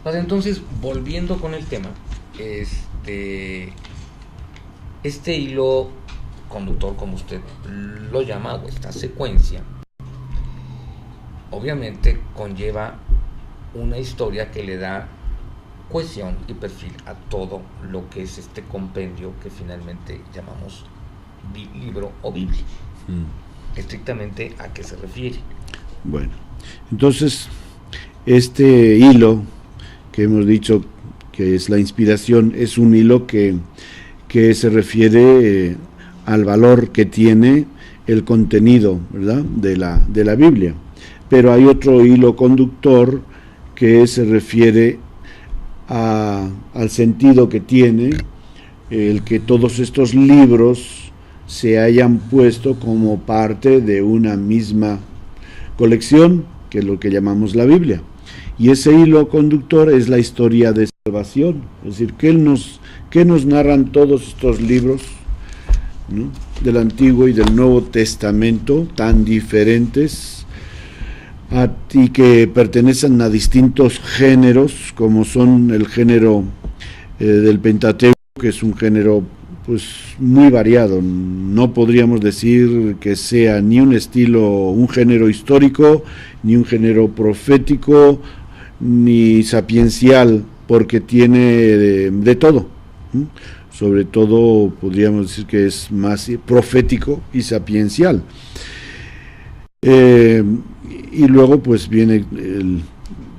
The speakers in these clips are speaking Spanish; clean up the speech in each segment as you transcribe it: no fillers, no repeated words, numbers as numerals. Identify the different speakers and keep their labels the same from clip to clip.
Speaker 1: Padre, entonces, volviendo con el tema, este hilo conductor, como usted lo llama, o esta secuencia, obviamente conlleva una historia que le da cohesión y perfil a todo lo que es este compendio que finalmente llamamos libro o Biblia. Estrictamente, ¿a qué se refiere?
Speaker 2: Bueno, entonces este hilo que hemos dicho que es la inspiración es un hilo que se refiere al valor que tiene el contenido, ¿verdad?, de la Biblia. Pero hay otro hilo conductor que se refiere al sentido que tiene el que todos estos libros se hayan puesto como parte de una misma colección, que es lo que llamamos la Biblia. Y ese hilo conductor es la historia de salvación, es decir, ¿qué nos narran todos estos libros, ¿no?, del Antiguo y del Nuevo Testamento, tan diferentes y que pertenecen a distintos géneros, como son el género del Pentateuco, que es un género pues muy variado? No podríamos decir que sea ni un género histórico, ni un género profético, ni sapiencial, porque tiene de todo. Sobre todo podríamos decir que es más profético y sapiencial. Y luego pues viene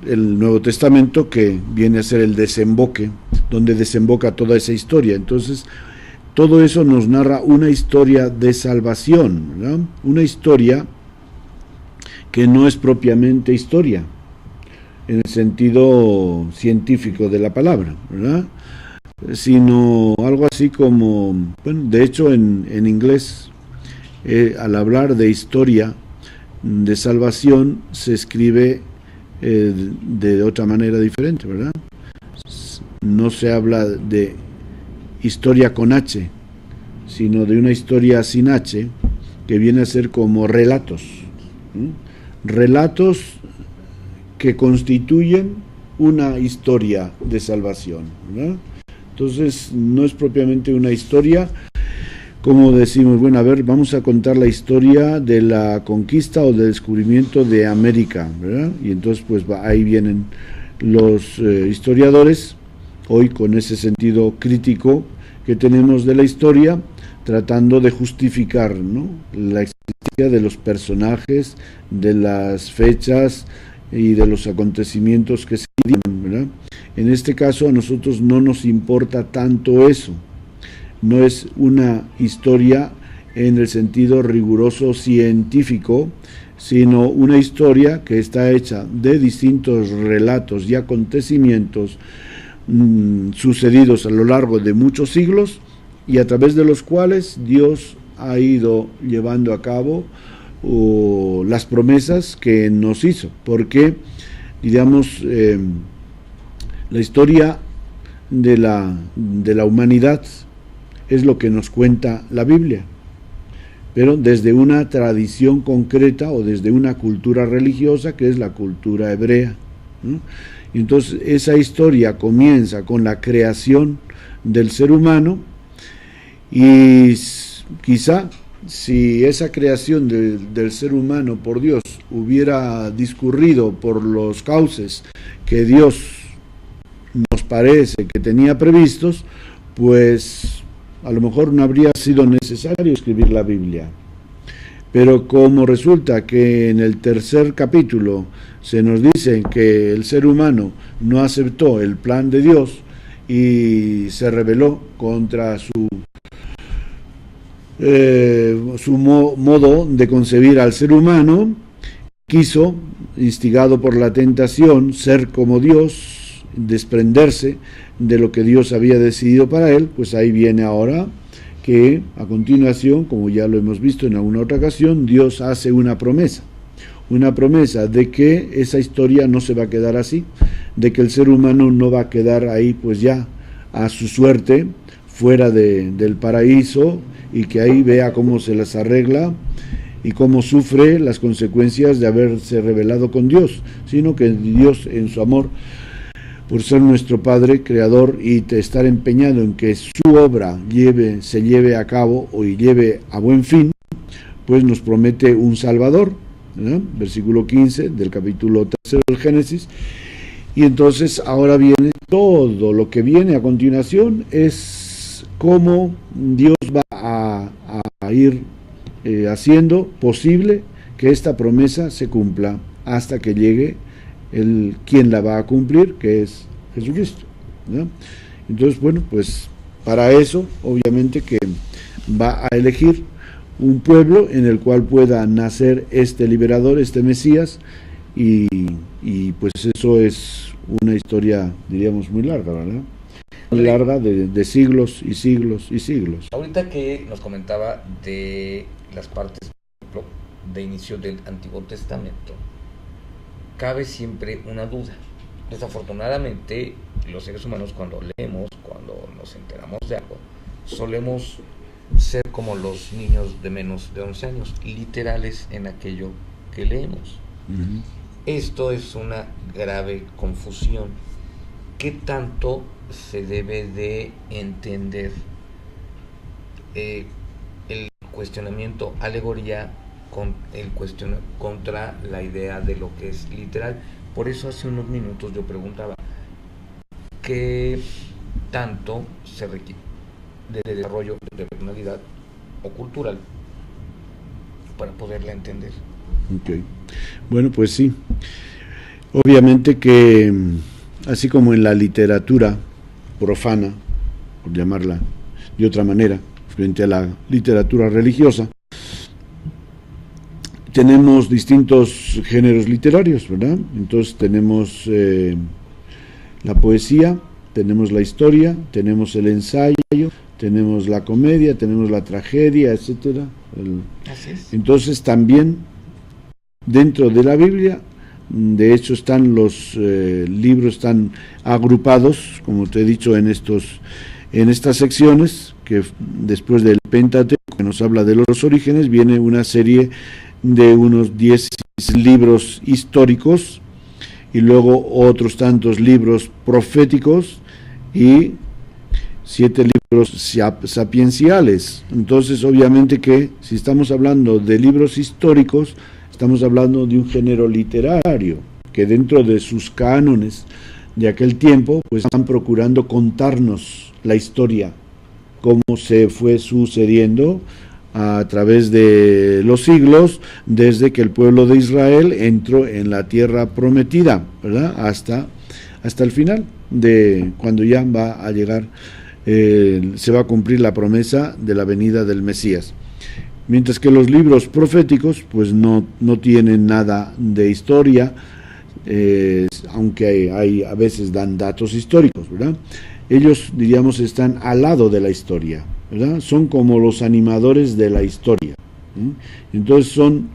Speaker 2: el Nuevo Testamento, que viene a ser el desemboque, donde desemboca toda esa historia. Entonces, todo eso nos narra una historia de salvación, ¿verdad? Una historia que no es propiamente historia, en el sentido científico de la palabra, ¿verdad?, sino algo así como, bueno, de hecho en inglés, al hablar de historia de salvación, se escribe de otra manera diferente, ¿verdad? No se habla de historia con H, sino de una historia sin H, que viene a ser como relatos, relatos que constituyen una historia de salvación, ¿verdad? Entonces, no es propiamente una historia, como decimos, bueno, a ver, vamos a contar la historia de la conquista o del descubrimiento de América, ¿verdad? Y entonces, pues ahí vienen los historiadores, hoy con ese sentido crítico que tenemos de la historia, tratando de justificar, ¿no?, la existencia de los personajes, de las fechas y de los acontecimientos que se dieron, ¿verdad? En este caso a nosotros no nos importa tanto eso, no es una historia en el sentido riguroso científico, sino una historia que está hecha de distintos relatos y acontecimientos sucedidos a lo largo de muchos siglos, y a través de los cuales Dios ha ido llevando a cabo las promesas que nos hizo, porque, digamos, la historia de la humanidad es lo que nos cuenta la Biblia, pero desde una tradición concreta o desde una cultura religiosa, que es la cultura hebrea, ¿no? Y entonces esa historia comienza con la creación del ser humano, y quizá si esa creación del ser humano por Dios hubiera discurrido por los cauces que Dios nos parece que tenía previstos, pues a lo mejor no habría sido necesario escribir la Biblia. Pero como resulta que en el 3er capítulo se nos dice que el ser humano no aceptó el plan de Dios y se rebeló contra su modo de concebir al ser humano, quiso, instigado por la tentación, ser como Dios, desprenderse de lo que Dios había decidido para él. Pues ahí viene ahora que a continuación, como ya lo hemos visto en alguna otra ocasión, Dios hace una promesa de que esa historia no se va a quedar así, de que el ser humano no va a quedar ahí pues ya a su suerte, fuera del paraíso, y que ahí vea cómo se las arregla y cómo sufre las consecuencias de haberse rebelado con Dios, sino que Dios en su amor por ser nuestro Padre Creador y estar empeñado en que su obra se lleve a cabo o lleve a buen fin, pues nos promete un Salvador, ¿no? Versículo 15 del capítulo 3 del Génesis. Y entonces ahora viene todo lo que viene a continuación, es cómo Dios va a ir haciendo posible que esta promesa se cumpla hasta que llegue quien la va a cumplir, que es Jesucristo, ¿no? Entonces, bueno, pues para eso obviamente que va a elegir un pueblo en el cual pueda nacer este liberador, este Mesías, y pues eso es una historia, diríamos, muy larga, ¿verdad? Muy larga de siglos y siglos y siglos.
Speaker 1: Ahorita que nos comentaba de las partes, por ejemplo, de inicio del Antiguo Testamento, cabe siempre una duda. Desafortunadamente, los seres humanos cuando leemos, cuando nos enteramos de algo, solemos ser como los niños de menos de 11 años, literales en aquello que leemos. Uh-huh. Esto es una grave confusión. ¿Qué tanto se debe de entender el cuestionamiento alegoría con contra la idea de lo que es literal? Por eso hace unos minutos yo preguntaba ¿qué tanto se requiere de desarrollo de personalidad o cultural para poderla entender?
Speaker 2: Okay. Bueno, pues sí. Obviamente que así como en la literatura profana, por llamarla de otra manera, frente a la literatura religiosa, tenemos distintos géneros literarios, ¿verdad? Entonces tenemos la poesía, tenemos la historia, tenemos el ensayo, tenemos la comedia, tenemos la tragedia, etcétera. Entonces también dentro de la Biblia, de hecho están los libros están agrupados, como te he dicho, en estas secciones, que después del Pentateuco, que nos habla de los orígenes, viene una serie de unos 10 libros históricos y luego otros tantos libros proféticos y 7 libros sapienciales. Entonces, obviamente que si estamos hablando de libros históricos, estamos hablando de un género literario que dentro de sus cánones de aquel tiempo, pues están procurando contarnos la historia, cómo se fue sucediendo a través de los siglos, desde que el pueblo de Israel entró en la tierra prometida, ¿verdad? Hasta el final, de cuando ya va a llegar, se va a cumplir la promesa de la venida del Mesías. Mientras que los libros proféticos, pues no tienen nada de historia, aunque hay a veces dan datos históricos, ¿verdad? Ellos, diríamos, están al lado de la historia, ¿verdad? Son como los animadores de la historia, ¿sí? Entonces son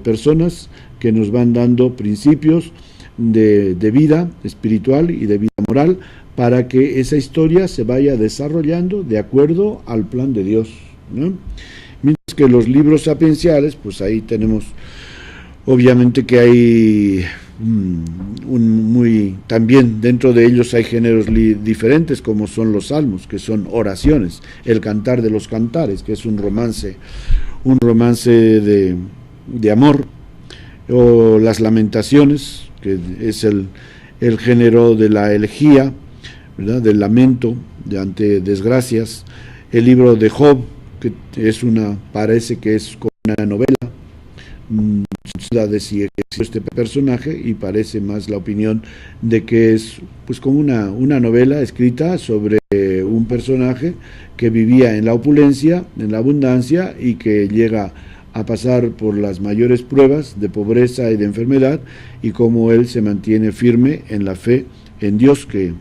Speaker 2: personas que nos van dando principios de vida espiritual y de vida moral para que esa historia se vaya desarrollando de acuerdo al plan de Dios, ¿no? Mientras que los libros sapienciales, pues ahí tenemos, obviamente que hay también dentro de ellos hay géneros diferentes, como son los salmos, que son oraciones, el cantar de los cantares, que es un romance de amor, o las lamentaciones, que es el género de la elegía, ¿verdad? Del lamento ante desgracias, el libro de Job, que parece que es como una novela, de si existió este personaje, y parece más la opinión de que es pues como una novela escrita sobre un personaje que vivía en la opulencia, en la abundancia, y que llega a pasar por las mayores pruebas de pobreza y de enfermedad, y cómo él se mantiene firme en la fe en Dios que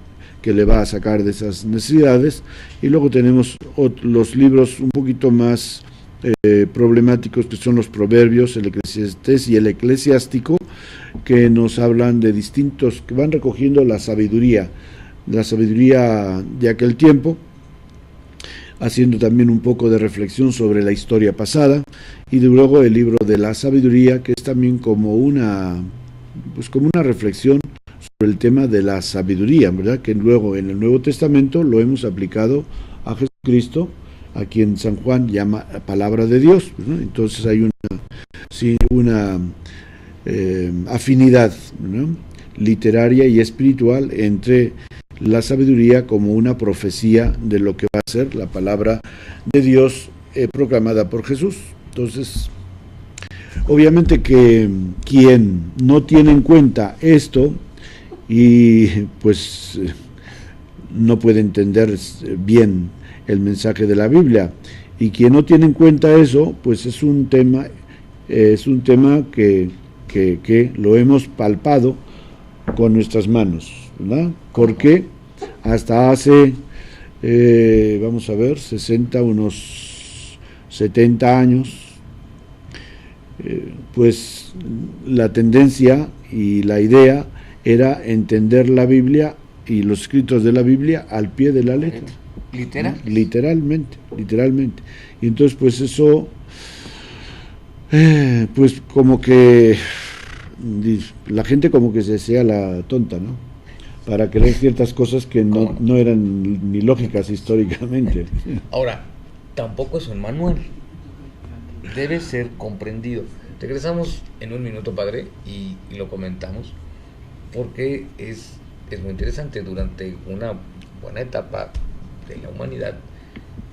Speaker 2: le va a sacar de esas necesidades. Y luego tenemos los libros un poquito más problemáticos, que son los Proverbios, el Eclesiastés y el Eclesiástico, que nos hablan de distintos, que van recogiendo la sabiduría de aquel tiempo, haciendo también un poco de reflexión sobre la historia pasada. Y luego el libro de la sabiduría, que es también como una reflexión sobre el tema de la sabiduría, ¿verdad? Que luego en el Nuevo Testamento lo hemos aplicado a Jesucristo, a quien San Juan llama palabra de Dios, ¿no? Entonces hay una afinidad, ¿no?, literaria y espiritual entre la sabiduría como una profecía de lo que va a ser la palabra de Dios proclamada por Jesús. Entonces, obviamente que quien no tiene en cuenta esto y pues no puede entender bien el mensaje de la Biblia, y quien no tiene en cuenta eso, pues es un tema que lo hemos palpado con nuestras manos, ¿verdad? Porque hasta hace vamos a ver, unos 70 años, pues la tendencia y la idea era entender la Biblia y los escritos de la Biblia al pie de la letra.
Speaker 1: ¿Literal?
Speaker 2: Literalmente. Y entonces pues eso, pues como que la gente como que se hacía la tonta, ¿no?, para creer ciertas cosas que no eran ni lógicas históricamente.
Speaker 1: Ahora, tampoco es un manual, debe ser comprendido. Regresamos en un minuto, padre, y lo comentamos, porque es muy interesante. Durante una buena etapa de la humanidad,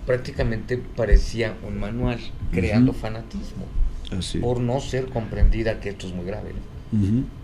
Speaker 1: prácticamente parecía un manual, creando fanatismo,
Speaker 2: Así.
Speaker 1: por no ser comprendida, que esto es muy grave, ¿no?